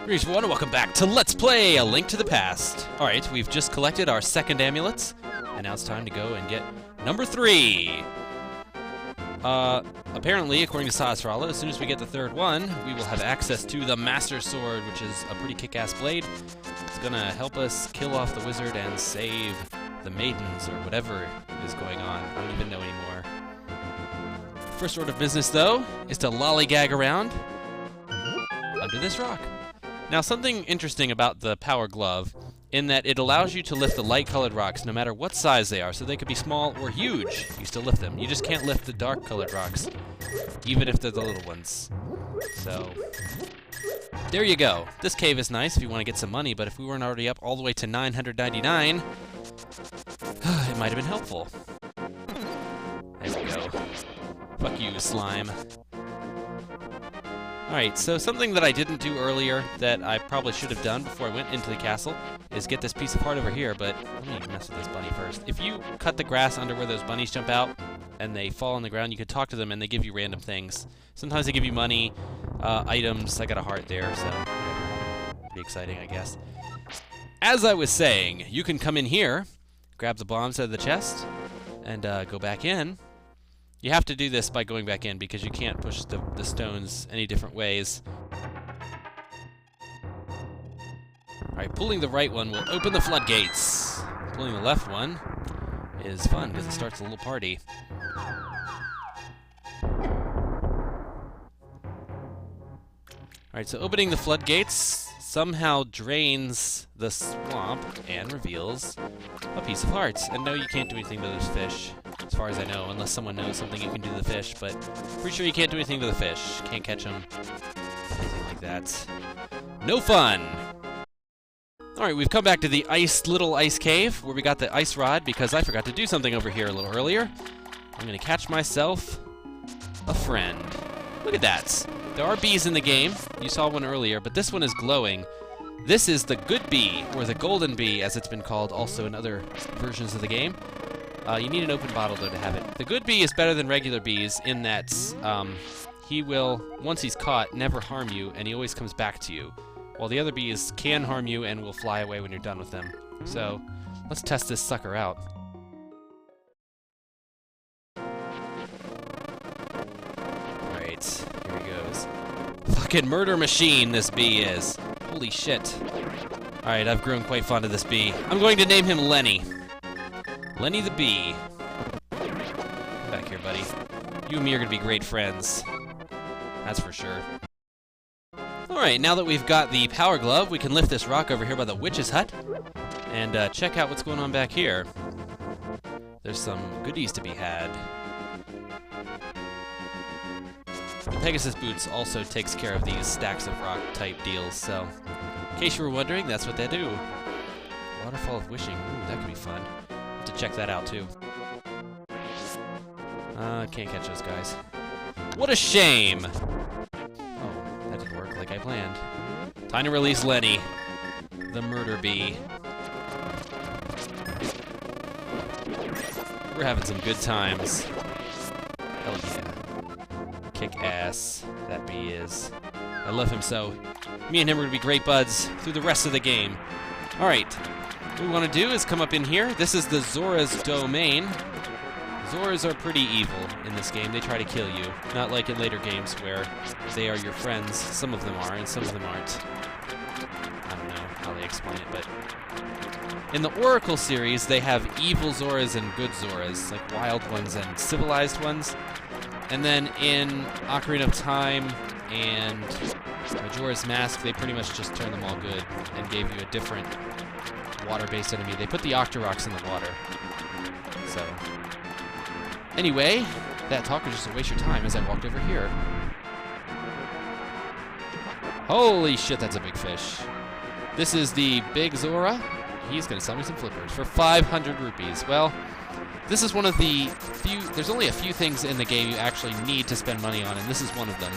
Greetings everyone and welcome back to Let's Play A Link to the Past. Alright, we've just collected our second amulets, and now it's time to go and get number 3. Apparently, according to Sasrala, as soon as we get the third one, we will have access to the Master Sword, which is a pretty kick-ass blade. It's gonna help us kill off the wizard and save the maidens, or whatever is going on. I don't even know anymore. First order of business, though, is to lollygag around under this rock. Now, something interesting about the Power Glove, in that it allows you to lift the light-colored rocks no matter what size they are, so they could be small or huge. You still lift them. You just can't lift the dark-colored rocks, even if they're the little ones. So, there you go. This cave is nice if you want to get some money, but if we weren't already up all the way to 999, it might have been helpful. There we go. Fuck you, slime. Alright, so something that I didn't do earlier that I probably should have done before I went into the castle is get this piece of heart over here, but let me mess with this bunny first. If you cut the grass under where those bunnies jump out and they fall on the ground, you could talk to them and they give you random things. Sometimes they give you money, items. I got a heart there, so pretty exciting, I guess. As I was saying, you can come in here, grab the bombs out of the chest, and go back in. You have to do this by going back in because you can't push the stones any different ways. Alright, pulling the right one will open the floodgates. Pulling the left one is fun because it starts a little party. Alright, so opening the floodgates somehow drains the swamp and reveals a piece of heart. And no, you can't do anything to those fish, as far as I know, unless someone knows something you can do to the fish, but pretty sure you can't do anything to the fish. Can't catch them, anything like that. No fun! Alright, we've come back to the little ice cave, where we got the ice rod, because I forgot to do something over here a little earlier. I'm gonna catch myself a friend. Look at that. There are bees in the game. You saw one earlier, but this one is glowing. This is the good bee, or the golden bee, as it's been called also in other versions of the game. You need an open bottle, though, to have it. The good bee is better than regular bees in that he will, once he's caught, never harm you, and he always comes back to you. While the other bees can harm you and will fly away when you're done with them. So, let's test this sucker out. Alright, here he goes. Fucking murder machine, this bee is. Holy shit. Alright, I've grown quite fond of this bee. I'm going to name him Lenny. Lenny the bee. Come back here, buddy. You and me are gonna be great friends. That's for sure. Alright, now that we've got the power glove, we can lift this rock over here by the witch's hut and check out what's going on back here. There's some goodies to be had. The Pegasus Boots also takes care of these stacks of rock type deals, so in case you were wondering, that's what they do. Waterfall of Wishing. Ooh, that could be fun. To check that out too. Can't catch those guys. What a shame! Oh, that didn't work like I planned. Time to release Lenny, the murder bee. We're having some good times. Hell yeah. Kick ass, that bee is. I love him so. Me and him are gonna be great buds through the rest of the game. Alright. What we want to do is come up in here. This is the Zora's domain. Zoras are pretty evil in this game. They try to kill you. Not like in later games where they are your friends. Some of them are, and some of them aren't. I don't know how they explain it, but... in the Oracle series, they have evil Zoras and good Zoras, like wild ones and civilized ones. And then in Ocarina of Time and Majora's Mask, they pretty much just turned them all good and gave you a different water-based enemy. They put the Octoroks in the water. So, anyway, that talk was just a waste of your time as I walked over here. Holy shit, that's a big fish. This is the big Zora. He's gonna sell me some flippers for 500 rupees. Well, this is one of the few, there's only a few things in the game you actually need to spend money on, and this is one of them.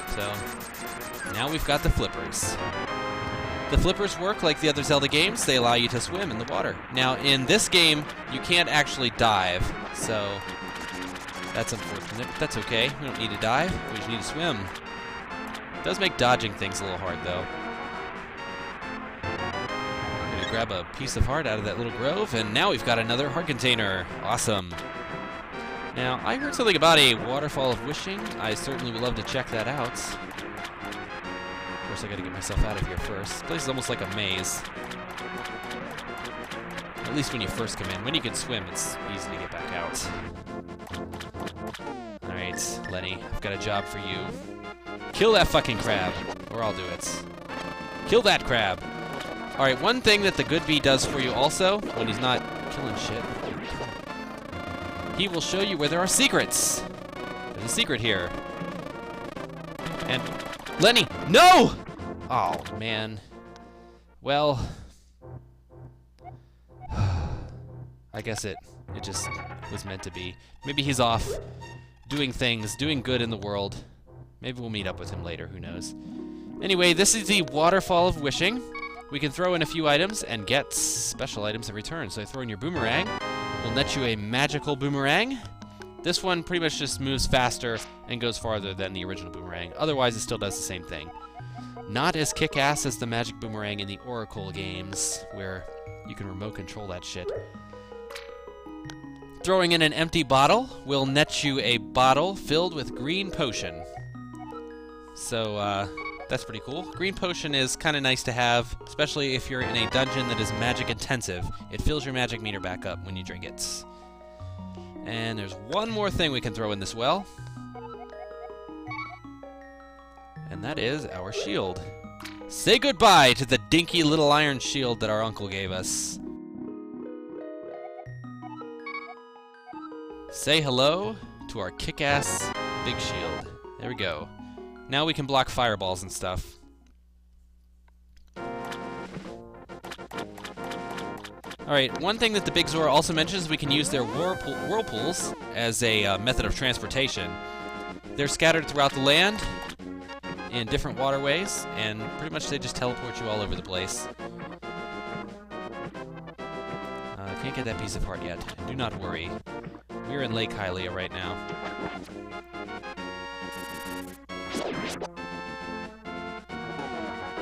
So, now we've got the flippers. The flippers work like the other Zelda games. They allow you to swim in the water. Now, in this game, you can't actually dive, so that's unfortunate, but that's okay. We don't need to dive, we just need to swim. Does make dodging things a little hard, though. I'm gonna grab a piece of heart out of that little grove, and now we've got another heart container. Awesome. Now, I heard something about a waterfall of wishing. I certainly would love to check that out. Of course, I gotta get myself out of here first. This place is almost like a maze. At least when you first come in. When you can swim, it's easy to get back out. Alright, Lenny, I've got a job for you. Kill that fucking crab, or I'll do it. Kill that crab. Alright, one thing that the good bee does for you also, when he's not killing shit, he will show you where there are secrets. There's a secret here. And, Lenny, no! Oh, man. Well, I guess it just was meant to be. Maybe he's off doing things, doing good in the world. Maybe we'll meet up with him later, who knows. Anyway, this is the Waterfall of Wishing. We can throw in a few items and get special items in return. So throw in your boomerang. We'll net you a magical boomerang. This one pretty much just moves faster and goes farther than the original boomerang. Otherwise, it still does the same thing. Not as kick-ass as the magic boomerang in the Oracle games, where you can remote control that shit. Throwing in an empty bottle will net you a bottle filled with green potion. So, that's pretty cool. Green potion is kind of nice to have, especially if you're in a dungeon that is magic intensive. It fills your magic meter back up when you drink it. And there's one more thing we can throw in this well. And that is our shield. Say goodbye to the dinky little iron shield that our uncle gave us. Say hello to our kick-ass big shield. There we go. Now we can block fireballs and stuff. Alright, one thing that the Big Zora also mentions is we can use their whirlpools as a method of transportation. They're scattered throughout the land in different waterways, and pretty much they just teleport you all over the place. Can't get that piece of heart yet. Do not worry. We're in Lake Hylia right now.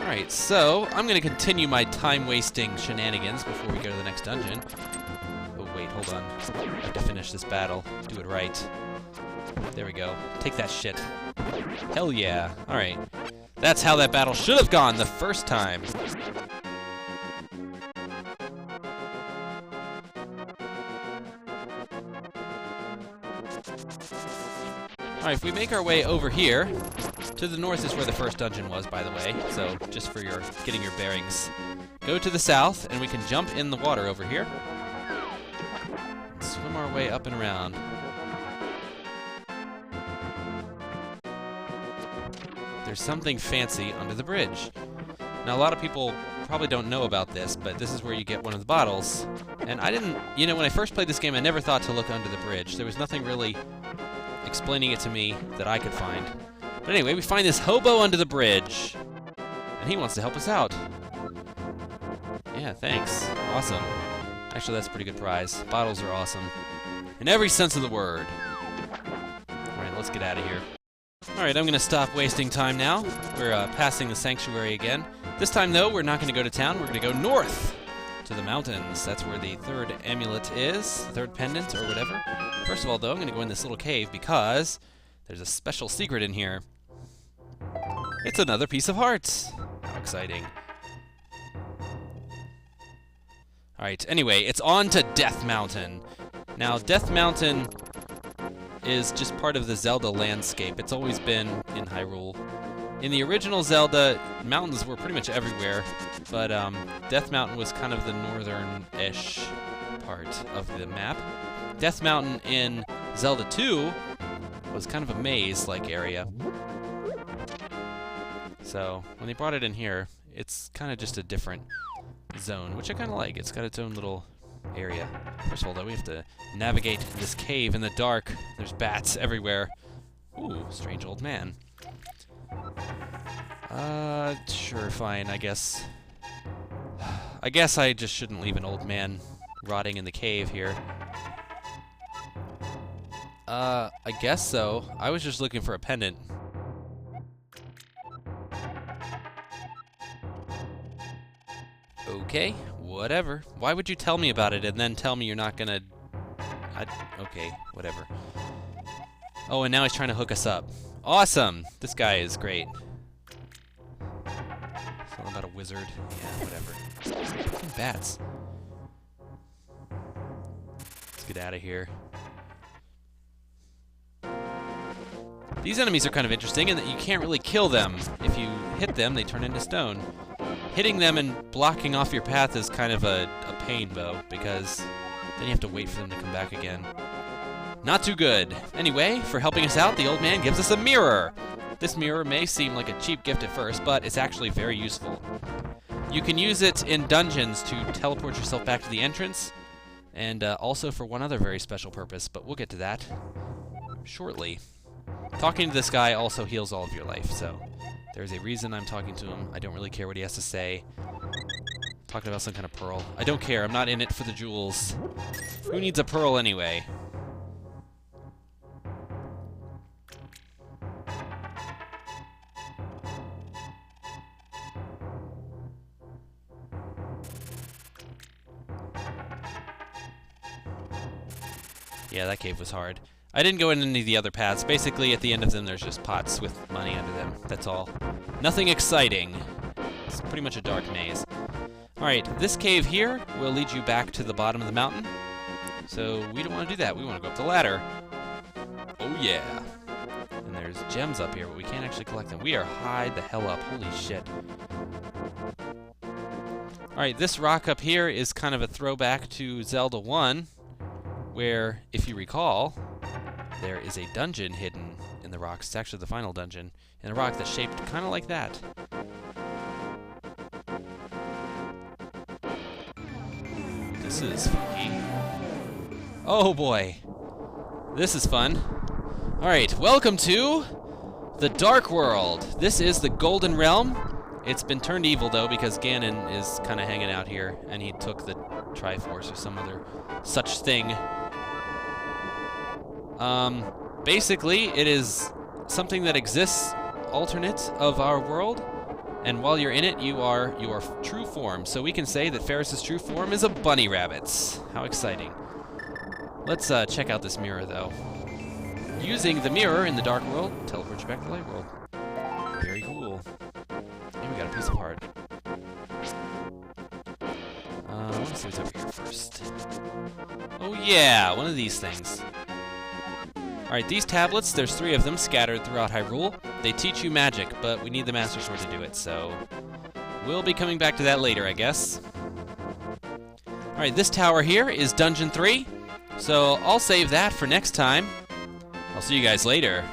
Alright, so I'm going to continue my time-wasting shenanigans before we go to the next dungeon. Oh, wait, hold on. I have to finish this battle. Do it right. There we go. Take that shit. Hell yeah. Alright. That's how that battle should have gone the first time. Alright, if we make our way over here, to the north is where the first dungeon was, by the way, so just for your getting your bearings. Go to the south, and we can jump in the water over here. And swim our way up and around. There's something fancy under the bridge. Now, a lot of people probably don't know about this, but this is where you get one of the bottles. And I didn't, you know, when I first played this game, I never thought to look under the bridge. There was nothing really explaining it to me that I could find. But anyway, we find this hobo under the bridge. And he wants to help us out. Yeah, thanks. Awesome. Actually, that's a pretty good prize. Bottles are awesome. In every sense of the word. Alright, let's get out of here. Alright, I'm going to stop wasting time now. We're passing the sanctuary again. This time, though, we're not going to go to town. We're going to go north to the mountains. That's where the third amulet is, third pendant or whatever. First of all, though, I'm going to go in this little cave because there's a special secret in here. It's another piece of heart. How exciting. Alright, anyway, it's on to Death Mountain. Now, Death Mountain is just part of the Zelda landscape. It's always been in Hyrule. In the original Zelda, mountains were pretty much everywhere, but Death Mountain was kind of the northern-ish part of the map. Death Mountain in Zelda 2 was kind of a maze-like area. So, when they brought it in here, it's kind of just a different zone, which I kind of like. It's got its own little area. First of all, though, we have to navigate this cave in the dark. There's bats everywhere. Ooh, strange old man. Sure, fine, I guess. I guess I just shouldn't leave an old man rotting in the cave here. I guess so. I was just looking for a pendant. Okay, whatever. Why would you tell me about it and then tell me you're not gonna... Okay, whatever. Oh, and now he's trying to hook us up. Awesome! This guy is great. Something about a wizard. Yeah, whatever. Fucking bats. Let's get out of here. These enemies are kind of interesting in that you can't really kill them. If you hit them, they turn into stone. Hitting them and blocking off your path is kind of a pain, though, because then you have to wait for them to come back again. Not too good. Anyway, for helping us out, the old man gives us a mirror. This mirror may seem like a cheap gift at first, but it's actually very useful. You can use it in dungeons to teleport yourself back to the entrance, and also for one other very special purpose, but we'll get to that shortly. Talking to this guy also heals all of your life, so there's a reason I'm talking to him. I don't really care what he has to say. Talking about some kind of pearl. I don't care. I'm not in it for the jewels. Who needs a pearl anyway? Yeah, that cave was hard. I didn't go in any of the other paths. Basically, at the end of them, there's just pots with money under them. That's all. Nothing exciting. It's pretty much a dark maze. Alright, this cave here will lead you back to the bottom of the mountain. So we don't want to do that. We want to go up the ladder. Oh yeah. And there's gems up here, but we can't actually collect them. We are high the hell up. Holy shit. Alright, this rock up here is kind of a throwback to Zelda 1, where, if you recall, there is a dungeon hidden in the rocks. It's actually the final dungeon in a rock that's shaped kind of like that. This is funky. Oh boy. This is fun. Alright, welcome to the Dark World. This is the Golden Realm. It's been turned evil though because Ganon is kind of hanging out here and he took the Triforce or some other such thing. Basically, it is something that exists alternate of our world, and while you're in it, you are your true form. So we can say that Ferris's true form is a bunny rabbit. How exciting. Let's check out this mirror, though. Using the mirror in the Dark World, teleport you back to the Light World. Very cool. And we got a piece of heart. Let's see what's over here first. Oh yeah, one of these things. Alright, these tablets, there's 3 of them scattered throughout Hyrule. They teach you magic, but we need the Master Sword to do it, so we'll be coming back to that later, I guess. Alright, this tower here is Dungeon 3, so I'll save that for next time. I'll see you guys later.